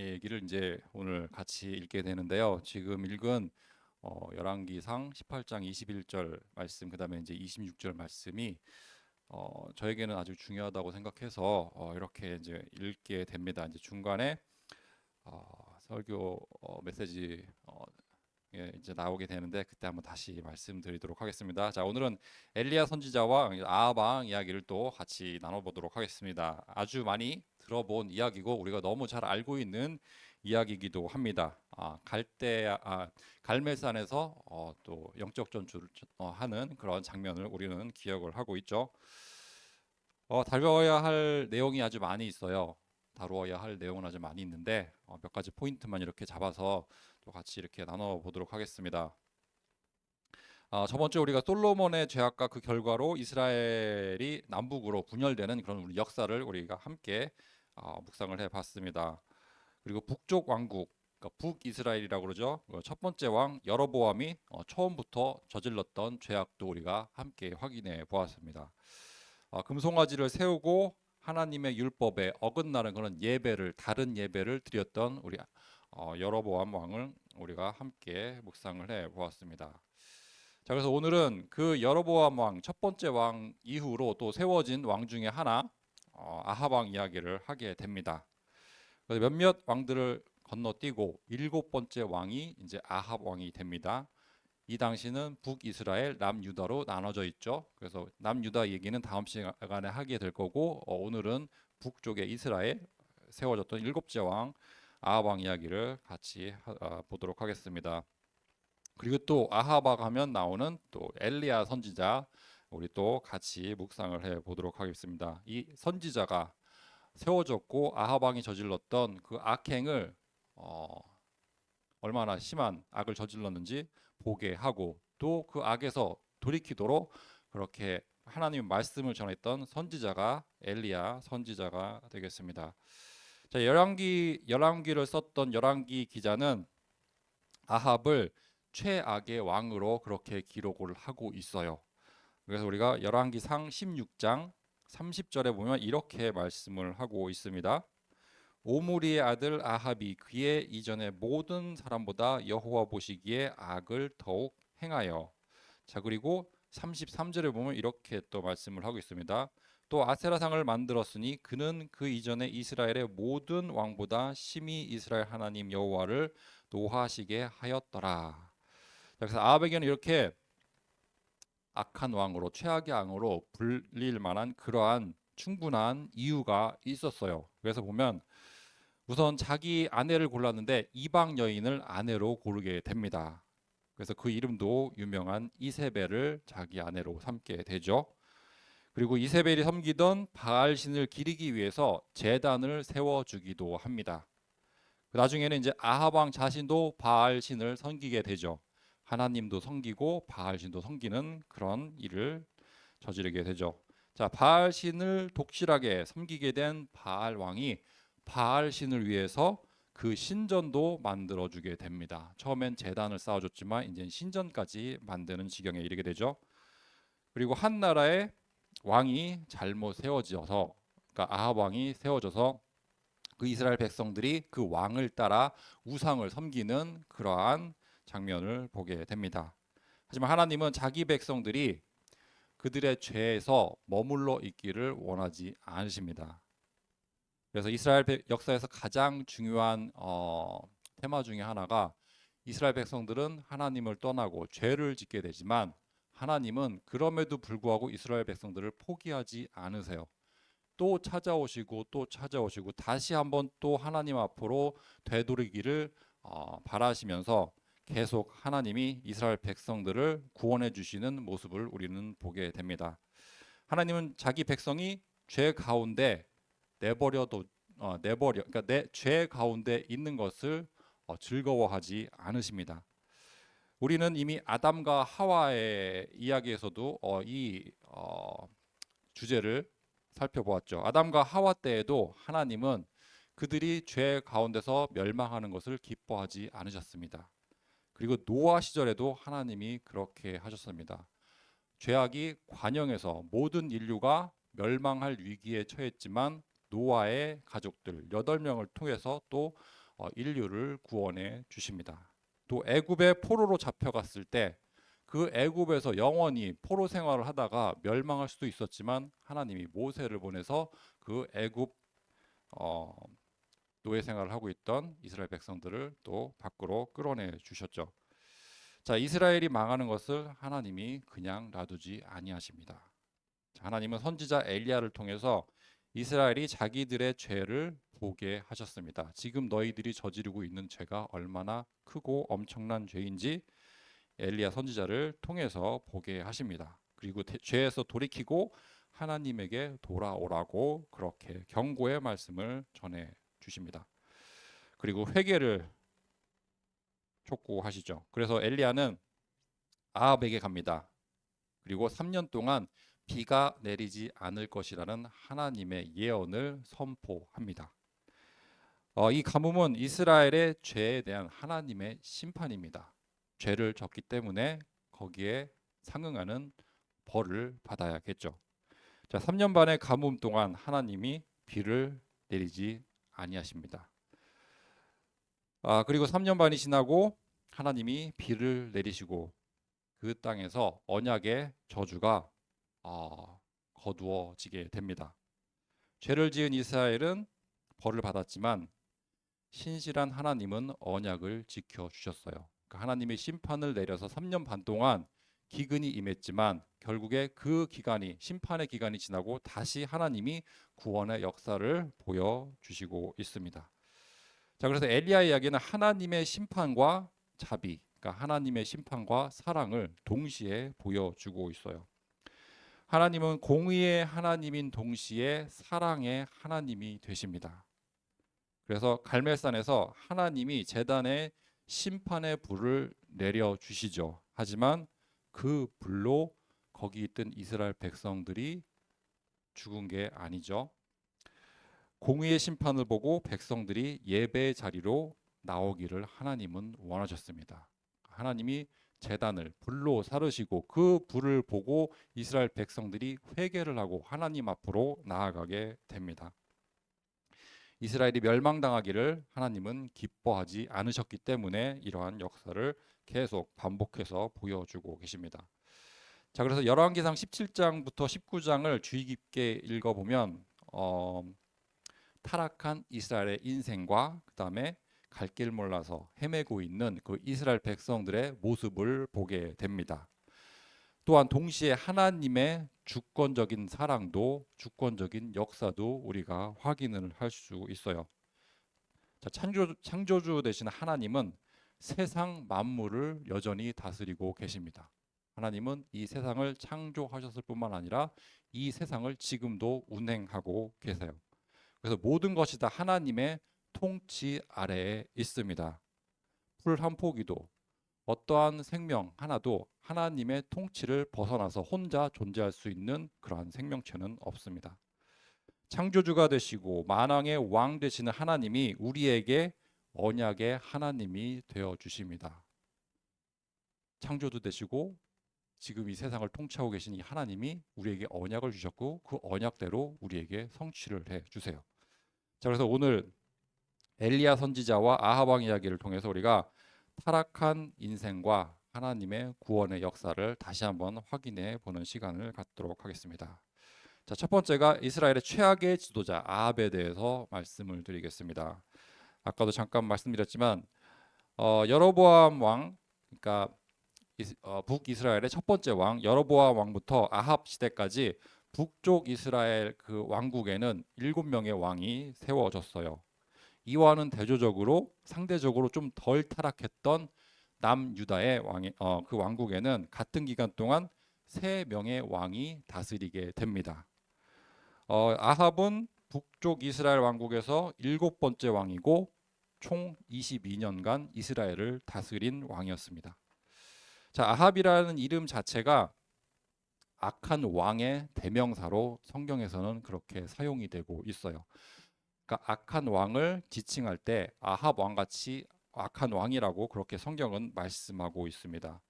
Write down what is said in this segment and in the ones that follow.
얘기를 이제 오늘 같이 읽게 되는데요. 지금 읽은 열왕기상 18장 21절 말씀, 그다음에 이제 26절 말씀이 저에게는 아주 중요하다고 생각해서 이렇게 이제 읽게 됩니다. 이제 중간에 설교 메시지 예, 이제 나오게 되는데 그때 한번 다시 말씀드리도록 하겠습니다. 자, 오늘은 엘리야 선지자와 아합 왕 이야기를 또 같이 나눠보도록 하겠습니다. 아주 많이 들어본 이야기고 우리가 너무 잘 알고 있는 이야기이기도 합니다. 갈멜산에서 또 영적 전투를 하는 그런 장면을 우리는 기억을 하고 있죠. 다뤄야 할 내용이 아주 많이 있어요. 다루어야 할 내용은 아주 많이 있는데 몇 가지 포인트만 이렇게 잡아서 또 같이 이렇게 나눠 보도록 하겠습니다. 저번 주에 우리가 솔로몬의 죄악과 그 결과로 이스라엘이 남북으로 분열되는 그런 우리 역사를 우리가 함께 묵상을 해봤습니다. 그리고 북쪽 왕국, 그러니까 북이스라엘이라고 그러죠. 첫 번째 왕 여로보암이 처음부터 저질렀던 죄악도 우리가 함께 확인해 보았습니다. 금송아지를 세우고 하나님의 율법에 어긋나는 그런 예배를, 다른 예배를 드렸던 우리 여로보암 왕을 우리가 함께 묵상을 해 보았습니다. 자, 그래서 오늘은 그 여로보암 왕, 첫 번째 왕 이후로 또 세워진 왕 중에 하나 아합 왕 이야기를 하게 됩니다. 그래서 몇몇 왕들을 건너뛰고 일곱 번째 왕이 이제 아합 왕이 됩니다. 이 당시는 북이스라엘, 남유다로 나눠져 있죠. 그래서 남유다 얘기는 다음 시간에 하게 될 거고 오늘은 북쪽의 이스라엘 세워졌던 일곱째 왕 아합 왕 이야기를 같이 보도록 하겠습니다. 그리고 또 아하박 하면 나오는 또 엘리야 선지자 우리 또 같이 묵상을 해 보도록 하겠습니다. 이 선지자가 세워졌고 아합 왕이 저질렀던 그 악행을 얼마나 심한 악을 저질렀는지 보게 하고 또 그 악에서 돌이키도록 그렇게 하나님의 말씀을 전했던 선지자가 엘리야 선지자가 되겠습니다. 자, 열왕기를 썼던 열왕기 기자는 아합을 최악의 왕으로 그렇게 기록을 하고 있어요. 그래서 우리가 열왕기상 16장 30절에 보면 이렇게 말씀을 하고 있습니다. 오므리의 아들 아합이 그의 이전의 모든 사람보다 여호와 보시기에 악을 더욱 행하여. 자, 그리고 33절에 보면 이렇게 또 말씀을 하고 있습니다. 또 아세라상을 만들었으니 그는 그 이전에 이스라엘의 모든 왕보다 심히 이스라엘 하나님 여호와를 노하시게 하였더라. 그래서 아합에게는 이렇게 악한 왕으로, 최악의 왕으로 불릴 만한 그러한 충분한 이유가 있었어요. 그래서 보면 우선 자기 아내를 골랐는데 이방 여인을 아내로 고르게 됩니다. 그래서 그 이름도 유명한 이세벨을 자기 아내로 삼게 되죠. 그리고 이세벨이 섬기던 바알 신을 기리기 위해서 제단을 세워주기도 합니다. 나중에는 이제 아합 왕 자신도 바알 신을 섬기게 되죠. 하나님도 섬기고 바알 신도 섬기는 그런 일을 저지르게 되죠. 자, 바알 신을 독실하게 섬기게 된 바알 왕이 바알 신을 위해서 그 신전도 만들어 주게 됩니다. 처음엔 제단을 쌓아줬지만 이제 신전까지 만드는 지경에 이르게 되죠. 그리고 한 나라의 왕이 잘못 세워져서, 그러니까 아합 왕이 세워져서 그 이스라엘 백성들이 그 왕을 따라 우상을 섬기는 그러한 장면을 보게 됩니다. 하지만 하나님은 자기 백성들이 그들의 죄에서 머물러 있기를 원하지 않으십니다. 그래서 이스라엘 역사에서 가장 중요한 테마 중에 하나가 이스라엘 백성들은 하나님을 떠나고 죄를 짓게 되지만 하나님은 그럼에도 불구하고 이스라엘 백성들을 포기하지 않으세요. 또 찾아오시고 또 찾아오시고 다시 한번 또 하나님 앞으로 되돌이기를 바라시면서 계속 하나님이 이스라엘 백성들을 구원해 주시는 모습을 우리는 보게 됩니다. 하나님은 자기 백성이 죄 가운데 그러니까 내 죄 가운데 있는 것을 즐거워하지 않으십니다. 우리는 이미 아담과 하와의 이야기에서도 이 주제를 살펴보았죠. 아담과 하와 때에도 하나님은 그들이 죄 가운데서 멸망하는 것을 기뻐하지 않으셨습니다. 그리고 노아 시절에도 하나님이 그렇게 하셨습니다. 죄악이 관영해서 모든 인류가 멸망할 위기에 처했지만 노아의 가족들 8명을 통해서 또 인류를 구원해 주십니다. 또 애굽의 포로로 잡혀갔을 때 그 애굽에서 영원히 포로 생활을 하다가 멸망할 수도 있었지만 하나님이 모세를 보내서 그 애굽 어, 노예 생활을 하고 있던 이스라엘 백성들을 또 밖으로 끌어내 주셨죠. 자, 이스라엘이 망하는 것을 하나님이 그냥 놔두지 아니하십니다. 자, 하나님은 선지자 엘리야를 통해서 이스라엘이 자기들의 죄를 보게 하셨습니다. 지금 너희들이 저지르고 있는 죄가 얼마나 크고 엄청난 죄인지 엘리야 선지자를 통해서 보게 하십니다. 그리고 죄에서 돌이키고 하나님에게 돌아오라고 그렇게 경고의 말씀을 전해 주십니다. 그리고 회개를 촉구하시죠. 그래서 엘리야는 아합에게 갑니다. 그리고 3년 동안 비가 내리지 않을 것이라는 하나님의 예언을 선포합니다. 이 가뭄은 이스라엘의 죄에 대한 하나님의 심판입니다. 죄를 졌기 때문에 거기에 상응하는 벌을 받아야겠죠. 자, 3년 반의 가뭄 동안 하나님이 비를 내리지 아니하십니다. 그리고 3년 반이 지나고 하나님이 비를 내리시고 그 땅에서 언약의 저주가 거두어지게 됩니다. 죄를 지은 이스라엘은 벌을 받았지만 신실한 하나님은 언약을 지켜주셨어요. 그러니까 하나님의 심판을 내려서 3년 반 동안 기근이 임했지만 결국에 그 기간이 심판의 기간이 지나고 다시 하나님이 구원의 역사를 보여주시고 있습니다. 자, 그래서 엘리야 이야기는 하나님의 심판과 자비, 그러니까 하나님의 심판과 사랑을 동시에 보여주고 있어요. 하나님은 공의의 하나님인 동시에 사랑의 하나님이 되십니다. 그래서 갈멜산에서 하나님이 제단에 심판의 불을 내려 주시죠. 하지만 그 불로 거기 있던 이스라엘 백성들이 죽은 게 아니죠. 공의의 심판을 보고 백성들이 예배의 자리로 나오기를 하나님은 원하셨습니다. 하나님이 제단을 불로 사르시고 그 불을 보고 이스라엘 백성들이 회개를 하고 하나님 앞으로 나아가게 됩니다. 이스라엘이 멸망당하기를 하나님은 기뻐하지 않으셨기 때문에 이러한 역사를 계속 반복해서 보여주고 계십니다. 자, 그래서 열왕기상 17장부터 19장을 주의 깊게 읽어보면 타락한 이스라엘의 인생과 그 다음에 갈 길 몰라서 헤매고 있는 그 이스라엘 백성들의 모습을 보게 됩니다. 또한 동시에 하나님의 주권적인 사랑도 주권적인 역사도 우리가 확인을 할 수 있어요. 자, 창조주 되신 하나님은 세상 만물을 여전히 다스리고 계십니다. 하나님은 이 세상을 창조하셨을 뿐만 아니라 이 세상을 지금도 운행하고 계세요. 그래서 모든 것이 다 하나님의 통치 아래에 있습니다. 풀 한 포기도 어떠한 생명 하나도 하나님의 통치를 벗어나서 혼자 존재할 수 있는 그러한 생명체는 없습니다. 창조주가 되시고 만왕의 왕 되시는 하나님이 우리에게 언약의 하나님이 되어 주십니다. 창조도 되시고 지금 이 세상을 통치하고 계신 이 하나님이 우리에게 언약을 주셨고 그 언약대로 우리에게 성취를 해 주세요. 자, 그래서 오늘 엘리야 선지자와 아합 왕 이야기를 통해서 우리가 타락한 인생과 하나님의 구원의 역사를 다시 한번 확인해 보는 시간을 갖도록 하겠습니다. 자, 첫 번째가 이스라엘의 최악의 지도자 아합에 대해서 말씀을 드리겠습니다. 아까도 잠깐 말씀드렸지만 여로보암 왕, 그러니까 북이스라엘의 첫 번째 왕 여로보암 왕부터 아합 시대까지 북쪽 이스라엘 그 왕국에는 7명의 왕이 세워졌어요. 이와는 대조적으로 상대적으로 좀 덜 타락했던 남유다의 그 왕국에는 같은 기간 동안 3명의 왕이 다스리게 됩니다. 아합은 북쪽 이스라엘 왕국에서 7번째 왕이고 총 22년간 이스라엘을 다스린 왕이었습니다. 자, 아합이라는 이름 자체가 악한 왕의 대명사로 성경에서는 그렇게 사용이 되고 있어요. 그러니까 악한 왕을 지칭할 때 아합 왕같이 악한 왕이라고 그렇게 성경은 말씀하고 있습니다.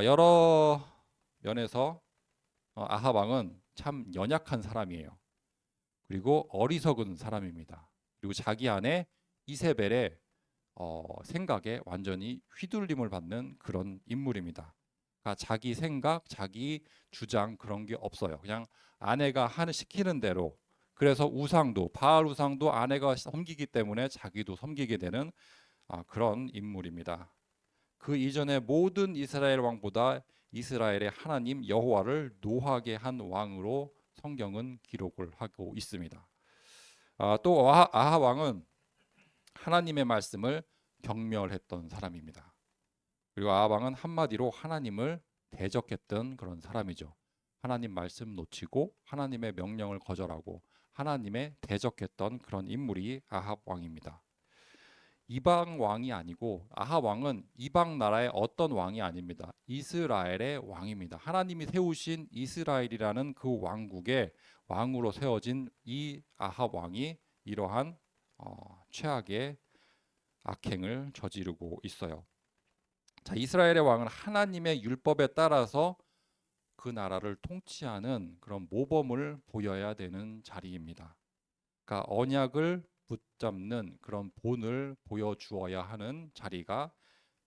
여러 면에서 아합 왕은 참 연약한 사람이에요. 그리고 어리석은 사람입니다. 그리고 자기 안에 이세벨의 생각에 완전히 휘둘림을 받는 그런 인물입니다. 그러니까 자기 생각, 자기 주장 그런 게 없어요. 그냥 아내가 시키는 대로. 그래서 우상도 바알 우상도 아내가 섬기기 때문에 자기도 섬기게 되는 그런 인물입니다. 그 이전에 모든 이스라엘 왕보다 이스라엘의 하나님 여호와를 노하게 한 왕으로 성경은 기록을 하고 있습니다. 또 아하 왕은 하나님의 말씀을 경멸했던 사람입니다. 그리고 아하 왕은 한마디로 하나님을 대적했던 그런 사람이죠. 하나님 말씀 놓치고 하나님의 명령을 거절하고 하나님의 대적했던 그런 인물이 아합 왕입니다. 이방 왕이 아니고 아합 왕은 이방 나라의 어떤 왕이 아닙니다. 이스라엘의 왕입니다. 하나님이 세우신 이스라엘이라는 그 왕국의 왕으로 세워진 이 아합 왕이 이러한 최악의 악행을 저지르고 있어요. 자, 이스라엘의 왕은 하나님의 율법에 따라서 그 나라를 통치하는 그런 모범을 보여야 되는 자리입니다. 그러니까 언약을 붙잡는 그런 본을 보여주어야 하는 자리가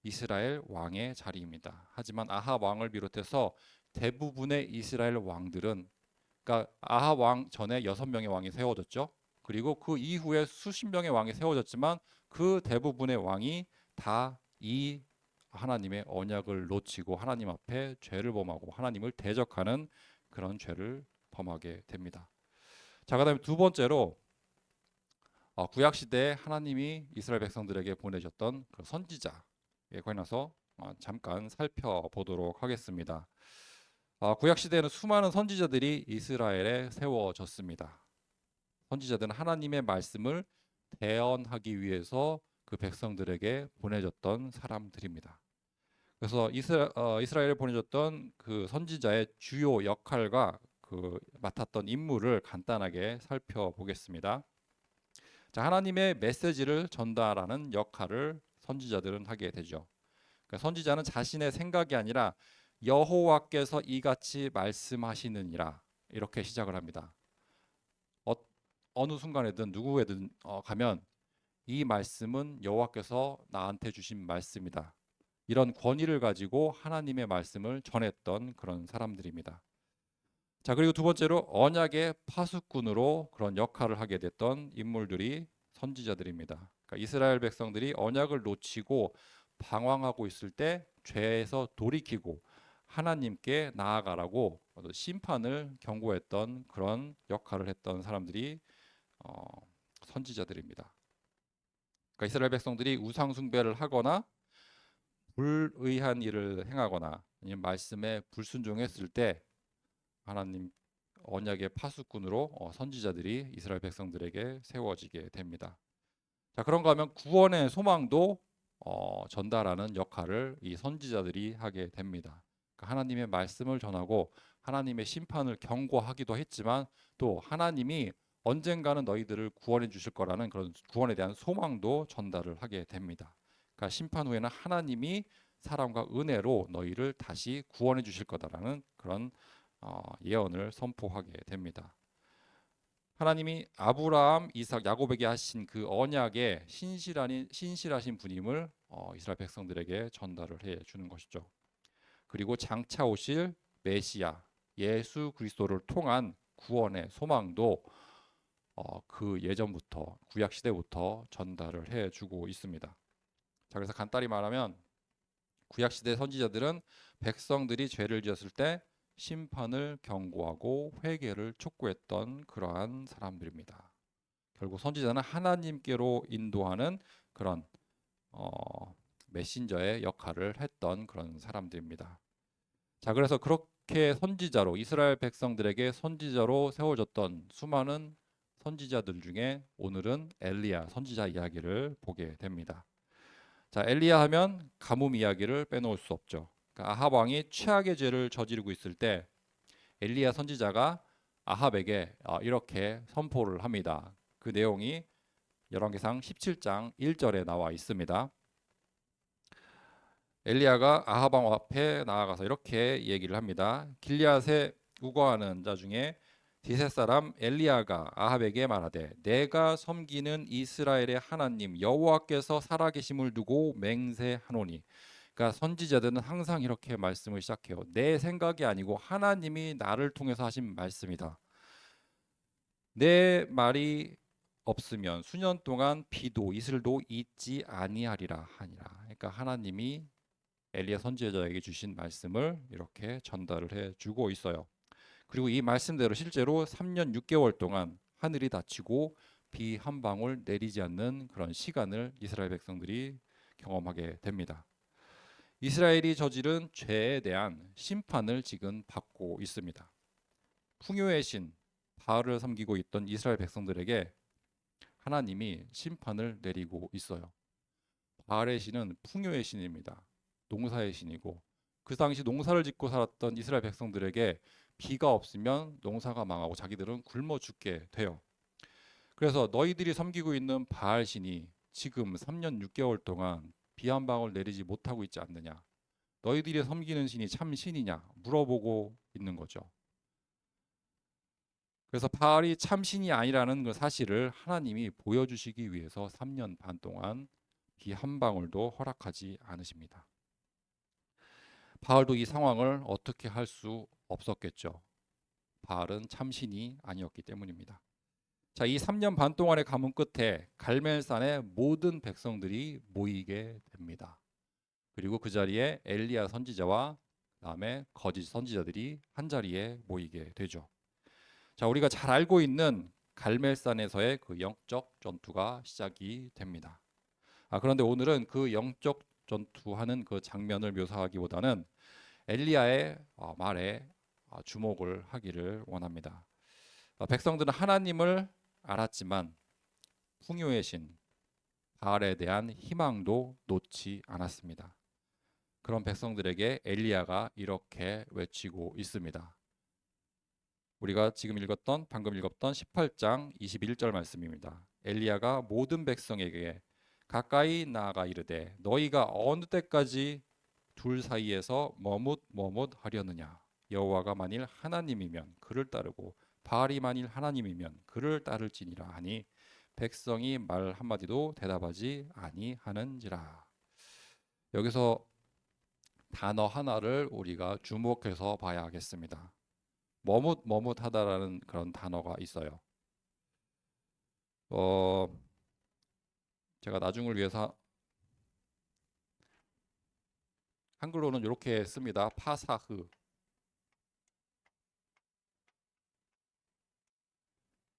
이스라엘 왕의 자리입니다. 하지만 아합 왕을 비롯해서 대부분의 이스라엘 왕들은, 그러니까 아합 왕 전에 6명의 왕이 세워졌죠. 그리고 그 이후에 수십 명의 왕이 세워졌지만 그 대부분의 왕이 다 이 하나님의 언약을 놓치고 하나님 앞에 죄를 범하고 하나님을 대적하는 그런 죄를 범하게 됩니다. 자, 그다음에 두 번째로 구약 시대에 하나님이 이스라엘 백성들에게 보내셨던 그 선지자에 관해서 잠깐 살펴보도록 하겠습니다. 구약 시대에는 수많은 선지자들이 이스라엘에 세워졌습니다. 선지자들은 하나님의 말씀을 대언하기 위해서 그 백성들에게 보내졌던 사람들입니다. 그래서 이스라엘에 보내졌던 그 선지자의 주요 역할과 그 맡았던 임무를 간단하게 살펴보겠습니다. 자, 하나님의 메시지를 전달하는 역할을 선지자들은 하게 되죠. 그러니까 선지자는 자신의 생각이 아니라 여호와께서 이같이 말씀하시느니라 이렇게 시작을 합니다. 어느 순간에든 누구에든 가면 이 말씀은 여호와께서 나한테 주신 말씀이다. 이런 권위를 가지고 하나님의 말씀을 전했던 그런 사람들입니다. 자, 그리고 두 번째로 언약의 파수꾼으로 그런 역할을 하게 됐던 인물들이 선지자들입니다. 그러니까 이스라엘 백성들이 언약을 놓치고 방황하고 있을 때 죄에서 돌이키고 하나님께 나아가라고 심판을 경고했던 그런 역할을 했던 사람들이 선지자들입니다. 그러니까 이스라엘 백성들이 우상 숭배를 하거나 불의한 일을 행하거나 아니면 말씀에 불순종했을 때 하나님 언약의 파수꾼으로 선지자들이 이스라엘 백성들에게 세워지게 됩니다. 자, 그런가 하면 구원의 소망도 전달하는 역할을 이 선지자들이 하게 됩니다. 그러니까 하나님의 말씀을 전하고 하나님의 심판을 경고하기도 했지만 또 하나님이 언젠가는 너희들을 구원해 주실 거라는 그런 구원에 대한 소망도 전달을 하게 됩니다. 그러니까 심판 후에는 하나님이 사랑과 은혜로 너희를 다시 구원해 주실 거다라는 그런 예언을 선포하게 됩니다. 하나님이 아브라함, 이삭, 야곱에게 하신 그 언약의 신실하신 분임을 이스라엘 백성들에게 전달을 해 주는 것이죠. 그리고 장차 오실 메시아 예수 그리스도를 통한 구원의 소망도 그 예전부터 구약 시대부터 전달을 해 주고 있습니다. 자, 그래서 간단히 말하면 구약 시대 선지자들은 백성들이 죄를 지었을 때 심판을 경고하고 회개를 촉구했던 그러한 사람들입니다. 결국 선지자는 하나님께로 인도하는 그런 메신저의 역할을 했던 그런 사람들입니다. 자, 그래서 그렇게 선지자로 이스라엘 백성들에게 선지자로 세워졌던 수많은 선지자들 중에 오늘은 엘리야 선지자 이야기를 보게 됩니다. 자, 엘리야 하면 가뭄 이야기를 빼놓을 수 없죠. 그러니까 아합 왕이 최악의 죄를 저지르고 있을 때 엘리야 선지자가 아합에게 이렇게 선포를 합니다. 그 내용이 열왕기상 17장 1절에 나와 있습니다. 엘리야가 아합 왕 앞에 나아가서 이렇게 얘기를 합니다. 길리앗에 우거하는 자 중에 디셋 사람 엘리야가 아합에게 말하되 내가 섬기는 이스라엘의 하나님 여호와께서 살아계심을 두고 맹세하노니. 그러니까 선지자들은 항상 이렇게 말씀을 시작해요. 내 생각이 아니고 하나님이 나를 통해서 하신 말씀이다. 내 말이 없으면 수년 동안 비도 이슬도 있지 아니하리라 하니라. 그러니까 하나님이 엘리야 선지자에게 주신 말씀을 이렇게 전달을 해 주고 있어요. 그리고 이 말씀대로 실제로 3년 6개월 동안 하늘이 닫히고 비 한 방울 내리지 않는 그런 시간을 이스라엘 백성들이 경험하게 됩니다. 이스라엘이 저지른 죄에 대한 심판을 지금 받고 있습니다. 풍요의 신 바알을 섬기고 있던 이스라엘 백성들에게 하나님이 심판을 내리고 있어요. 바알의 신은 풍요의 신입니다. 농사의 신이고 그 당시 농사를 짓고 살았던 이스라엘 백성들에게 비가 없으면 농사가 망하고 자기들은 굶어 죽게 돼요. 그래서 너희들이 섬기고 있는 바알 신이 지금 3년 6개월 동안 비 한 방울 내리지 못하고 있지 않느냐. 너희들이 섬기는 신이 참 신이냐 물어보고 있는 거죠. 그래서 바알이 참 신이 아니라는 그 사실을 하나님이 보여주시기 위해서 3년 반 동안 비 한 방울도 허락하지 않으십니다. 바알도 이 상황을 어떻게 할 수 없었겠죠. 바알은 참신이 아니었기 때문입니다. 자, 이 3년 반 동안의 가뭄 끝에 갈멜산에 모든 백성들이 모이게 됩니다. 그리고 그 자리에 엘리야 선지자와 그다음에 거짓 선지자들이 한 자리에 모이게 되죠. 자, 우리가 잘 알고 있는 갈멜산에서의 그 영적 전투가 시작이 됩니다. 그런데 오늘은 그 영적 전투하는 그 장면을 묘사하기보다는 엘리야의 말에 주목을 하기를 원합니다. 백성들은 하나님을 알았지만 풍요의 신 바알에 대한 희망도 놓지 않았습니다. 그런 백성들에게 엘리야가 이렇게 외치고 있습니다. 우리가 지금 방금 읽었던 18장 21절 말씀입니다. 엘리야가 모든 백성에게 가까이 나아가 이르되 너희가 어느 때까지 둘 사이에서 머뭇머뭇하려느냐. 여호와가 만일 하나님이면 그를 따르고 바알이 만일 하나님이면 그를 따를지니라 하니 백성이 말 한마디도 대답하지 아니하는지라. 여기서 단어 하나를 우리가 주목해서 봐야 하겠습니다. 머뭇머뭇하다라는 그런 단어가 있어요. 제가 나중을 위해서 한글로는 이렇게 씁니다. 파사흐.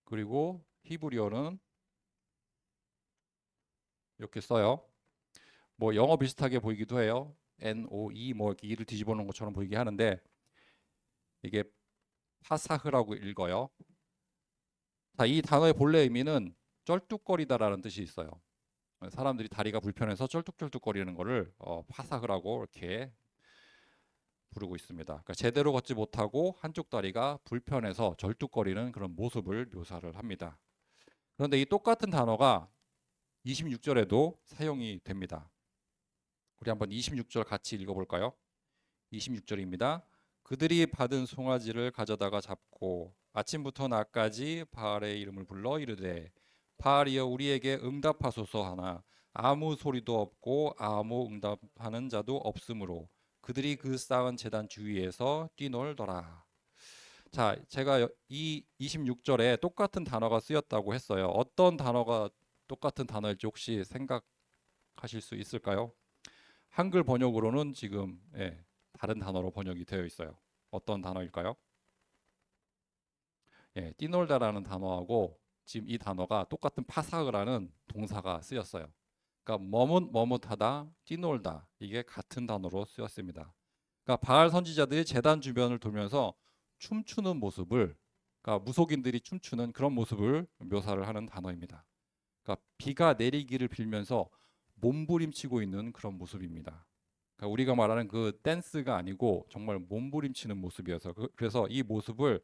그리고 히브리어는 이렇게 써요. 뭐 영어 비슷하게 보이기도 해요. NOE 뭐 이렇게 이를 뒤집어 놓은 것처럼 보이게 하는데 이게 파사흐라고 읽어요. 자, 이 단어의 본래 의미는 쩔뚝거리다라는 뜻이 있어요. 사람들이 다리가 불편해서 쩔뚝쩔뚝거리는 거를 파사흐라고 이렇게 부르고 있습니다. 그러니까 제대로 걷지 못하고 한쪽 다리가 불편해서 절뚝거리는 그런 모습을 묘사를 합니다. 그런데 이 똑같은 단어가 26절에도 사용이 됩니다. 우리 한번 26절 같이 읽어볼까요? 26절입니다. 그들이 받은 송아지를 가져다가 잡고 아침부터 낮까지 바알의 이름을 불러 이르되 바알이여 우리에게 응답하소서 하나 아무 소리도 없고 아무 응답하는 자도 없으므로 그들이 그 쌓은 제단 주위에서 뛰놀더라. 자, 제가 이 26절에 똑같은 단어가 쓰였다고 했어요. 어떤 단어가 똑같은 단어일지 혹시 생각하실 수 있을까요? 한글 번역으로는 지금 다른 단어로 번역이 되어 있어요. 어떤 단어일까요? 뛰놀다라는 단어하고 지금 이 단어가 똑같은 파사흐라는 동사가 쓰였어요. 그러니까 머뭇머뭇하다, 뛰놀다 이게 같은 단어로 쓰였습니다. 그러니까 바알 선지자들이 제단 주변을 돌면서 춤추는 모습을, 그러니까 무속인들이 춤추는 그런 모습을 묘사를 하는 단어입니다. 그러니까 비가 내리기를 빌면서 몸부림치고 있는 그런 모습입니다. 그러니까 우리가 말하는 그 댄스가 아니고 정말 몸부림치는 모습이어서 그래서 이 모습을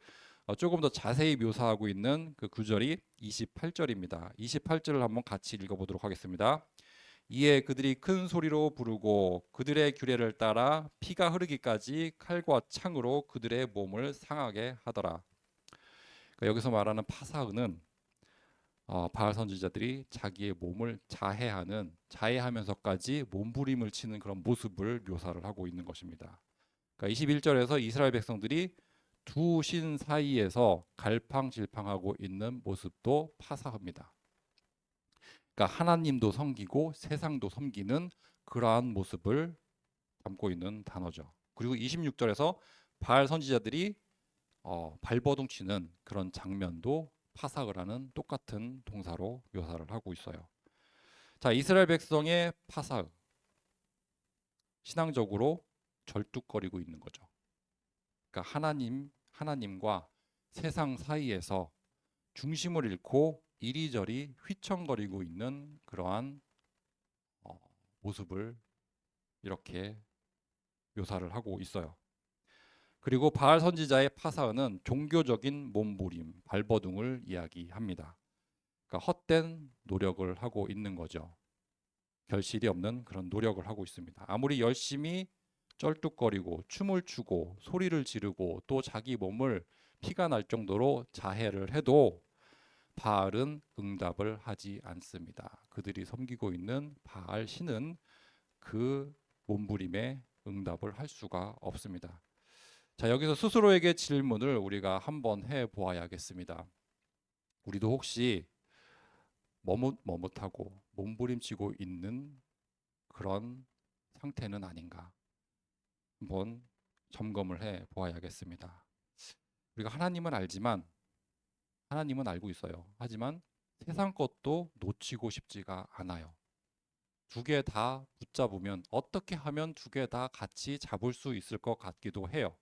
조금 더 자세히 묘사하고 있는 그 구절이 28절입니다. 28절을 한번 같이 읽어보도록 하겠습니다. 이에 그들이 큰 소리로 부르고 그들의 규례를 따라 피가 흐르기까지 칼과 창으로 그들의 몸을 상하게 하더라. 그러니까 여기서 말하는 파사흐는 바알 선지자들이 자기의 몸을 자해하면서까지 몸부림을 치는 그런 모습을 묘사를 하고 있는 것입니다. 그러니까 21절에서 이스라엘 백성들이 두 신 사이에서 갈팡질팡하고 있는 모습도 파사흐입니다. 그러니까 하나님도 섬기고 세상도 섬기는 그러한 모습을 담고 있는 단어죠. 그리고 26절에서 바알 선지자들이 발버둥 치는 그런 장면도 파삭을 하는 똑같은 동사로 묘사를 하고 있어요. 자, 이스라엘 백성의 파삭, 신앙적으로 절뚝거리고 있는 거죠. 그러니까 하나님과 세상 사이에서 중심을 잃고 이리저리 휘청거리고 있는 그러한 모습을 이렇게 묘사를 하고 있어요. 그리고 바알 선지자의 파사은 종교적인 몸부림, 발버둥을 이야기합니다. 그러니까 헛된 노력을 하고 있는 거죠. 결실이 없는 그런 노력을 하고 있습니다. 아무리 열심히 쩔뚝거리고 춤을 추고 소리를 지르고 또 자기 몸을 피가 날 정도로 자해를 해도 바알은 응답을 하지 않습니다. 그들이 섬기고 있는 바알 신은 그 몸부림에 응답을 할 수가 없습니다. 자, 여기서 스스로에게 질문을 우리가 한번 해보아야겠습니다. 우리도 혹시 머뭇머뭇하고 몸부림치고 있는 그런 상태는 아닌가 한번 점검을 해보아야겠습니다. 우리가 하나님은 알고 있어요. 하지만 세상 것도 놓치고 싶지가 않아요. 두 개 다 붙잡으면 어떻게 하면 두 개 다 같이 잡을 수 있을 것 같기도 해요.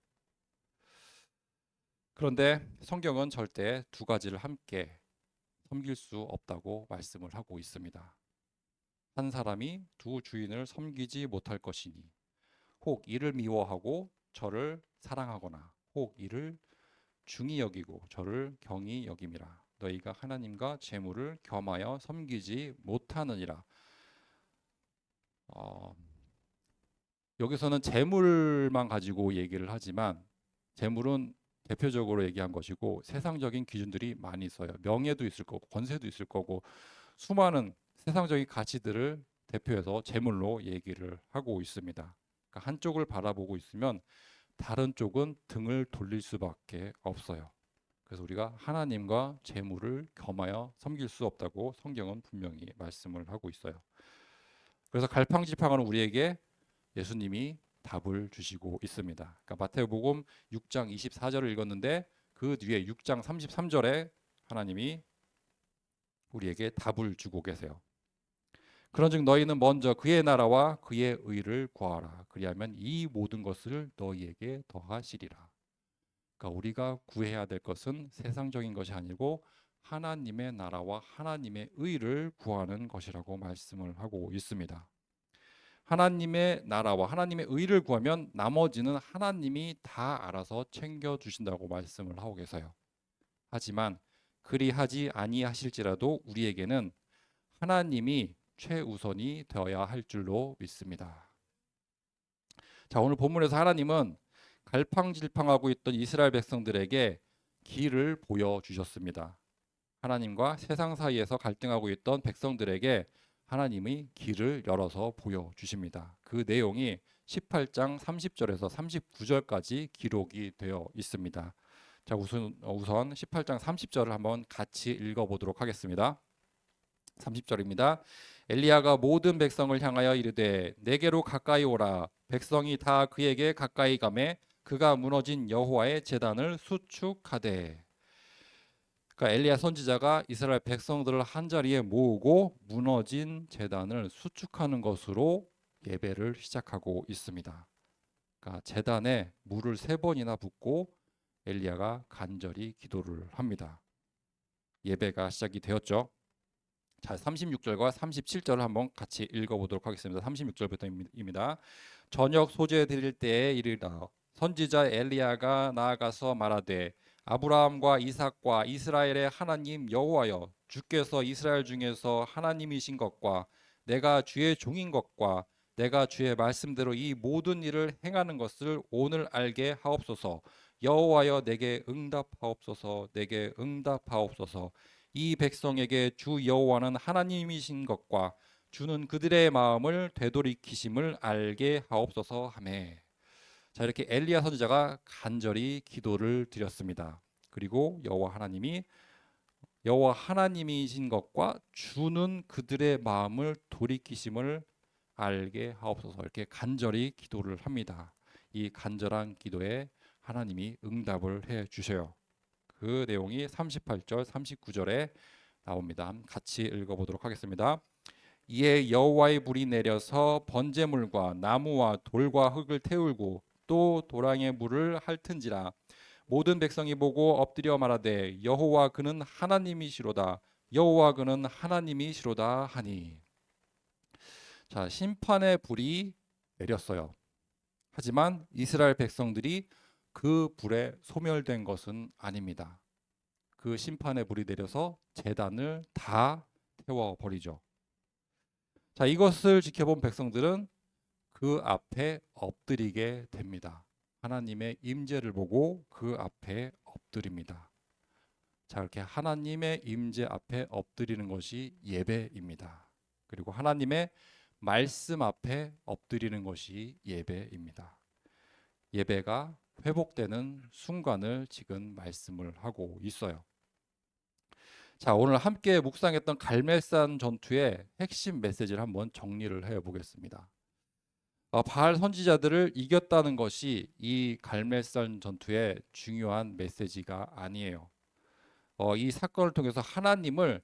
그런데 성경은 절대 두 가지를 함께 섬길 수 없다고 말씀을 하고 있습니다. 한 사람이 두 주인을 섬기지 못할 것이니 혹 이를 미워하고 저를 사랑하거나 혹 이를 중히 여기고 저를 경히 여김이라. 너희가 하나님과 재물을 겸하여 섬기지 못하느니라. 여기서는 재물만 가지고 얘기를 하지만 재물은 대표적으로 얘기한 것이고 세상적인 기준들이 많이 있어요. 명예도 있을 거고 권세도 있을 거고 수많은 세상적인 가치들을 대표해서 재물로 얘기를 하고 있습니다. 그러니까 한쪽을 바라보고 있으면 다른 쪽은 등을 돌릴 수밖에 없어요. 그래서 우리가 하나님과 재물을 겸하여 섬길 수 없다고 성경은 분명히 말씀을 하고 있어요. 그래서 갈팡질팡하는 우리에게 예수님이 답을 주시고 있습니다. 그러니까 마태복음 6장 24절을 읽었는데 그 뒤에 6장 33절에 하나님이 우리에게 답을 주고 계세요. 그런즉 너희는 먼저 그의 나라와 그의 의를 구하라. 그리하면 이 모든 것을 너희에게 더하시리라. 그러니까 우리가 구해야 될 것은 세상적인 것이 아니고 하나님의 나라와 하나님의 의를 구하는 것이라고 말씀을 하고 있습니다. 하나님의 나라와 하나님의 의를 구하면 나머지는 하나님이 다 알아서 챙겨 주신다고 말씀을 하고 계세요. 하지만 그리하지 아니하실지라도 우리에게는 하나님이 최우선이 되어야 할 줄로 믿습니다. 자, 오늘 본문에서 하나님은 갈팡질팡하고 있던 이스라엘 백성들에게 길을 보여주셨습니다. 하나님과 세상 사이에서 갈등하고 있던 백성들에게 하나님이 길을 열어서 보여주십니다. 그 내용이 18장 30절에서 39절까지 기록이 되어 있습니다. 자, 우선 18장 30절을 한번 같이 읽어보도록 하겠습니다. 30절입니다. 엘리야가 모든 백성을 향하여 이르되 내게로 가까이 오라. 백성이 다 그에게 가까이 가매 그가 무너진 여호와의 제단을 수축하되. 그러니까 엘리야 선지자가 이스라엘 백성들을 한 자리에 모으고 무너진 제단을 수축하는 것으로 예배를 시작하고 있습니다. 그러니까 제단에 물을 3번이나 붓고 엘리야가 간절히 기도를 합니다. 예배가 시작이 되었죠. 자, 36절과 37절을 한번 같이 읽어보도록 하겠습니다. 36절부터입니다. 저녁 소재 드릴 때에 이르라. 선지자 엘리야가 나아가서 말하되 아브라함과 이삭과 이스라엘의 하나님 여호와여, 주께서 이스라엘 중에서 하나님이신 것과 내가 주의 종인 것과 내가 주의 말씀대로 이 모든 일을 행하는 것을 오늘 알게 하옵소서. 여호와여 내게 응답하옵소서 내게 응답하옵소서 이 백성에게 주 여호와는 하나님이신 것과 주는 그들의 마음을 되돌이키심을 알게 하옵소서 하매. 자, 이렇게 엘리야 선지자가 간절히 기도를 드렸습니다. 그리고 여호와 하나님이신 것과 주는 그들의 마음을 돌이키심을 알게 하옵소서 이렇게 간절히 기도를 합니다. 이 간절한 기도에 하나님이 응답을 해 주셔요. 그 내용이 38절, 39절에 나옵니다. 같이 읽어보도록 하겠습니다. 이에 여호와의 불이 내려서 번제물과 나무와 돌과 흙을 태우고 또 도랑의 물을 핥은지라 모든 백성이 보고 엎드려 말하되 여호와 그는 하나님이시로다 여호와 그는 하나님이시로다 하니. 자, 심판의 불이 내렸어요. 하지만 이스라엘 백성들이 그 불에 소멸된 것은 아닙니다. 그 심판의 불이 내려서 제단을 다 태워버리죠. 자, 이것을 지켜본 백성들은 그 앞에 엎드리게 됩니다. 하나님의 임재를 보고 그 앞에 엎드립니다. 자, 이렇게 하나님의 임재 앞에 엎드리는 것이 예배입니다. 그리고 하나님의 말씀 앞에 엎드리는 것이 예배입니다. 예배가 회복되는 순간을 지금 말씀을 하고 있어요. 자, 오늘 함께 묵상했던 갈멜산 전투의 핵심 메시지를 한번 정리를 해 보겠습니다. 바알 선지자들을 이겼다는 것이 이 갈멜산 전투의 중요한 메시지가 아니에요. 이 사건을 통해서 하나님을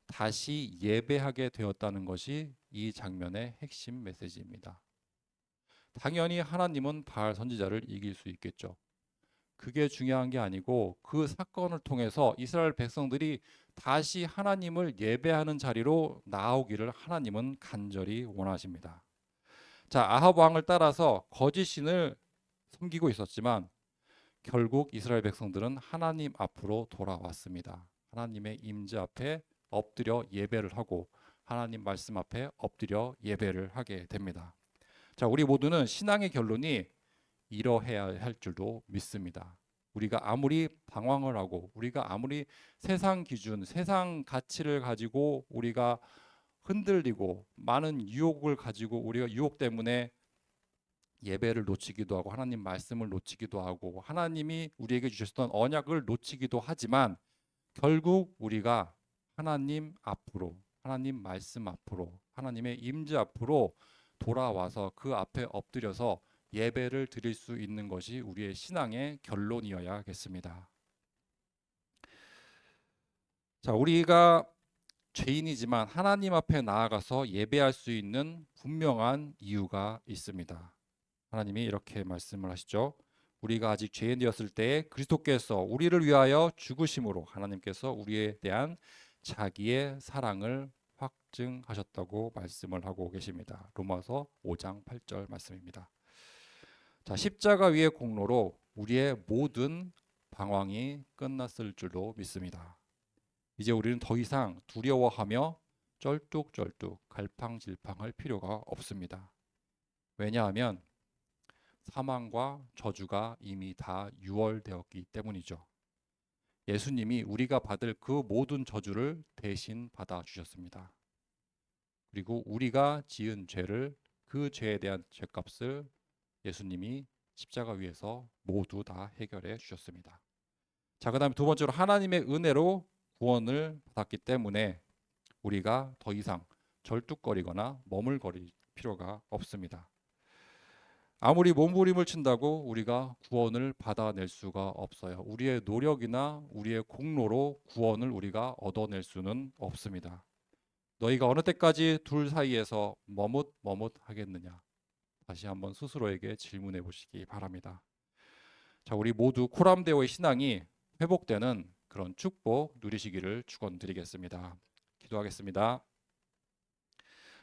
다시 예배하게 되었다는 것이 이 장면의 핵심 메시지입니다. 당연히 하나님은 바알 선지자를 이길 수 있겠죠. 그게 중요한 게 아니고 그 사건을 통해서 이스라엘 백성들이 다시 하나님을 예배하는 자리로 나오기를 하나님은 간절히 원하십니다. 자, 아합 왕을 따라서 거짓 신을 섬기고 있었지만 결국 이스라엘 백성들은 하나님 앞으로 돌아왔습니다. 하나님의 임재 앞에 엎드려 예배를 하고 하나님 말씀 앞에 엎드려 예배를 하게 됩니다. 자, 우리 모두는 신앙의 결론이 이러해야 할 줄도 믿습니다. 우리가 아무리 방황을 하고 우리가 아무리 세상 기준, 세상 가치를 가지고 우리가 흔들리고 많은 유혹을 가지고 우리가 유혹 때문에 예배를 놓치기도 하고 하나님 말씀을 놓치기도 하고 하나님이 우리에게 주셨던 언약을 놓치기도 하지만 결국 우리가 하나님 앞으로 하나님 말씀 앞으로 하나님의 임재 앞으로 돌아와서 그 앞에 엎드려서 예배를 드릴 수 있는 것이 우리의 신앙의 결론이어야겠습니다. 자, 우리가 죄인이지만 하나님 앞에 나아가서 예배할 수 있는 분명한 이유가 있습니다. 하나님이 이렇게 말씀을 하시죠. 우리가 아직 죄인이었을 때에 그리스도께서 우리를 위하여 죽으심으로 하나님께서 우리에 대한 자기의 사랑을 확증하셨다고 말씀을 하고 계십니다. 로마서 5장 8절 말씀입니다. 자, 십자가 위의 공로로 우리의 모든 방황이 끝났을 줄로 믿습니다. 이제 우리는 더 이상 두려워하며 쩔뚝쩔뚝 갈팡질팡할 필요가 없습니다. 왜냐하면 사망과 저주가 이미 다 유월되었기 때문이죠. 예수님이 우리가 받을 그 모든 저주를 대신 받아 주셨습니다. 그리고 우리가 지은 죄를 그 죄에 대한 죄값을 예수님이 십자가 위에서 모두 다 해결해 주셨습니다. 자, 그다음에 두 번째로 하나님의 은혜로 구원을 받았기 때문에 우리가 더 이상 절뚝거리거나 머물거릴 필요가 없습니다. 아무리 몸부림을 친다고 우리가 구원을 받아낼 수가 없어요. 우리의 노력이나 우리의 공로로 구원을 우리가 얻어낼 수는 없습니다. 너희가 어느 때까지 둘 사이에서 머뭇머뭇하겠느냐? 다시 한번 스스로에게 질문해 보시기 바랍니다. 자, 우리 모두 코람데오의 신앙이 회복되는 그런 축복 누리시기를 축원드리겠습니다. 기도하겠습니다.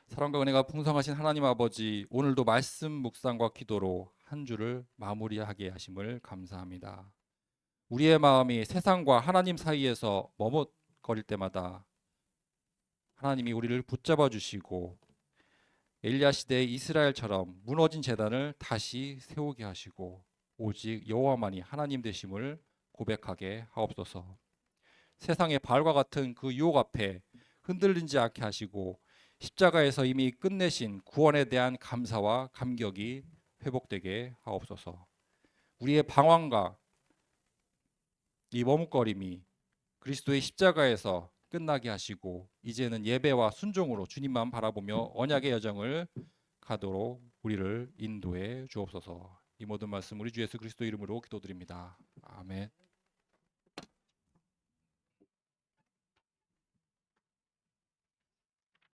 사랑과 은혜가 풍성하신 하나님 아버지, 오늘도 말씀 묵상과 기도로 한 주를 마무리하게 하심을 감사합니다. 우리의 마음이 세상과 하나님 사이에서 머뭇거릴 때마다 하나님이 우리를 붙잡아 주시고 엘리야 시대의 이스라엘처럼 무너진 제단을 다시 세우게 하시고 오직 여호와만이 하나님 되심을 고백하게 하옵소서. 세상의 발과 같은 그 유혹 앞에 흔들리지 않게 하시고 십자가에서 이미 끝내신 구원에 대한 감사와 감격이 회복되게 하옵소서. 우리의 방황과 이 머뭇거림이 그리스도의 십자가에서 끝나게 하시고 이제는 예배와 순종으로 주님만 바라보며 언약의 여정을 가도록 우리를 인도해 주옵소서. 이 모든 말씀 우리 주 예수 그리스도 이름으로 기도드립니다. 아멘.